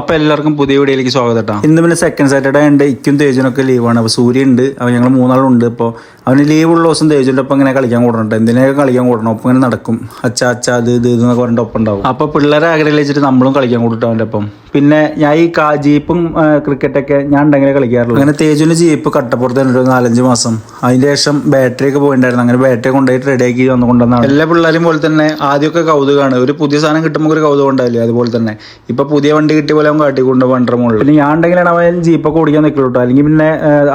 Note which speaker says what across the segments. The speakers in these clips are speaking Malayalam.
Speaker 1: അപ്പോൾ എല്ലാവർക്കും പുതിയ വീഡിയോയിലേക്ക് സ്വാഗതം കേട്ടോ. ഇന്ന് പിന്നെ സെക്കൻഡ് സാറ്റർഡേ ഉണ്ട്. ഇക്കും തേജുനൊക്കെ ലീവാണ്. അപ്പോൾ സൂര്യ ഉണ്ട്, അപ്പോൾ ഞങ്ങൾ മൂന്നാളുണ്ട്. ഇപ്പോൾ അവന് ലീവുള്ള ദിവസം തേജുൻ്റെ ഒപ്പം ഇങ്ങനെ കളിക്കാൻ കൂടണം, എന്തിനൊക്കെ കളിക്കാൻ കൂടണം. ഒപ്പം ഇങ്ങനെ നടക്കും, അച്ഛ അത് എന്നൊക്കെ പറഞ്ഞിട്ട് ഒപ്പം ഉണ്ടാവും. അപ്പോൾ പിള്ളേരെ ആഗ്രഹം വെച്ചിട്ട് നമ്മളും കളിക്കാൻ കൂടിട്ട് അവൻ്റെ ഒപ്പം. പിന്നെ ഞാൻ ഈ ജീപ്പും ക്രിക്കറ്റൊക്കെ ഞാൻ ഉണ്ടെങ്കിലേ കളിക്കാറുള്ളൂ. അങ്ങനെ തേജുവിൻ്റെ ജീപ്പ് കട്ടപ്പുറത്ത് തന്നെ ഒരു 4-5 മാസം. അതിന് ശേഷം ബാറ്ററി ഒക്കെ പോയിട്ടുണ്ടായിരുന്നു. അങ്ങനെ ബാറ്ററി കൊണ്ടുപോയിട്ട് റെഡിയാക്കി കൊണ്ടുവന്നാണ്. എല്ലാ പിള്ളേരും പോലെ തന്നെ ആദ്യമൊക്കെ കൗതുകമാണ്. ഒരു പുതിയ സാധനം കിട്ടുമ്പോൾ ഒരു കൗതുകം ഉണ്ടാവില്ലേ, അതുപോലെ തന്നെ ഇപ്പോൾ പുതിയ വണ്ടി കിട്ടിയ പോലെ അവൻ കാട്ടിക്കൊണ്ട് വണ്ടർ മുകളിൽ. പിന്നെ ഞാൻ ഉണ്ടെങ്കിലാണ് അവൻ ജീപ്പൊക്കെ ഓടിക്കാൻ നിൽക്കുള്ളൂ. അല്ലെങ്കിൽ പിന്നെ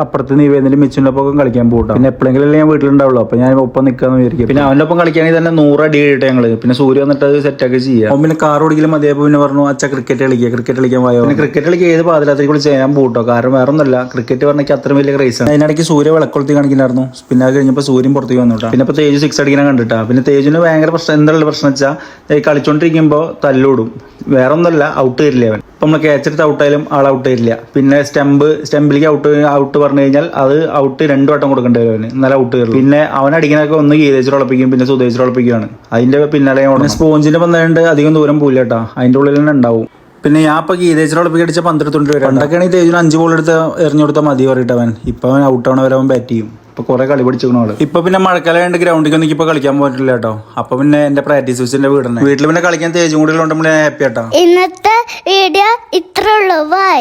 Speaker 1: അപ്പുറത്ത് നീവേന്തിൻ്റെ മിച്ചിനൊപ്പം കളിക്കാൻ പോകട്ടോ. പിന്നെ എപ്പോഴെങ്കിലും ഞാൻ വീട്ടിലുണ്ടാവുള്ളൂ, അപ്പോൾ ഞാൻ ഒപ്പം നിൽക്കാന്ന് വിചാരിക്കും. പിന്നെ അവൻ്റെ ഒപ്പം കളിക്കുകയാണെങ്കിൽ തന്നെ 100 അടി ഇട്ട് ഞങ്ങൾ. പിന്നെ സൂര്യ വന്നിട്ട് അത് സെറ്റാക്കി ചെയ്യാം. അവൻ പിന്നെ കാർ ഓടിക്കലും മതിയപ്പോൾ പിന്നെ പറഞ്ഞു അച്ഛ ക്രിക്കറ്റ് കളിക്കാൻ പോയോ. പിന്നെ ക്രിക്കറ്റ് കളിക്കുക ഏത് പാതിരാത്രിക്ക് വിളിച്ച് ചെയ്യാൻ പോട്ടോ. കാരണം വേറെ ഒന്നല്ല, ക്രിക്കറ്റ് പറഞ്ഞാൽ അത്ര വലിയ ക്രൈസാണ്. അതിനിടയ്ക്ക് സൂര്യ വിളക്കൊളുത്തി കാണിക്കുന്നായിരുന്നു. പിന്നെ അത് കഴിഞ്ഞപ്പോൾ സൂര്യൻ പുറത്തേക്ക് വന്നുട്ടോ. പിന്നെ ഇപ്പോൾ തേജു 6 അടിക്കാൻ കണ്ടിട്ടാ. പിന്നെ തേജുവിന് ഭയങ്കര പ്രശ്നം എന്നുള്ള പ്രശ്നം വെച്ചാൽ കളിച്ചോണ്ടിരിക്കുമ്പോൾ തല്ലൂടും. വേറെ ഒന്നല്ല, ഔട്ട് തരില്ല അവൻ. ഇപ്പം നമ്മൾ ക്യാച്ചെടുത്ത് ഔട്ടായാലും ആൾ ഔട്ട് തരില്ല. പിന്നെ സ്റ്റെമ്പിലേക്ക് ഔട്ട് പറഞ്ഞു കഴിഞ്ഞാൽ അത് ഔട്ട് 2 വട്ടം കൊടുക്കേണ്ടി വരും അവന്, എന്നാലും ഔട്ട് കയറും. പിന്നെ അവൻ അടിക്കുന്നതൊക്കെ ഒന്ന് ഗീതേശ്വരം ഉളപ്പിക്കും, പിന്നെ സുധേശ്വരം ഉളപ്പിക്കുകയാണ്. അതിന്റെ പിന്നാലെ സ്പോഞ്ചിന്റെ പന്തുണ്ട്, അധികം ദൂരം പോയില്ല കേട്ടോ, അതിന്റെ ഉള്ളിൽ തന്നെ ഉണ്ടാവും. പിന്നെ ഞാൻ ഇപ്പോൾ ഗീതേശ്വരം ഉളപ്പിക്ക് അടിച്ച 12 വരെ. പണ്ടൊക്കെയാണെങ്കിൽ തേജുവിന് 5 ബോൾ എടുത്ത് എറിഞ്ഞു കൊടുത്താൽ മതി പറഞ്ഞിട്ട് അവൻ. ഇപ്പം അവൻ ഔട്ടാണ് വരെ അവൻ ബാറ്റ് ചെയ്യും. ഇപ്പൊ കുറെ കളി പഠിച്ചിരിക്കണ ആള്. ഇപ്പൊ പിന്നെ മഴക്കാലമായിട്ട് ഗ്രൗണ്ടിൽ ഇപ്പൊ കളിക്കാൻ പോയിട്ടില്ല കേട്ടോ. അപ്പൊ പിന്നെ എന്റെ പ്രാക്ടീസ് വെച്ചിന്റെ വീടുണ്ട്. വീട്ടിൽ പിന്നെ കളിക്കാൻ തേജും കൂടി ഉണ്ടെങ്കിൽ ഹാപ്പി ആട്ടോ.
Speaker 2: ഇന്നത്തെ വീഡിയോ ഇത്രേ ഉള്ളൂ. ബൈ.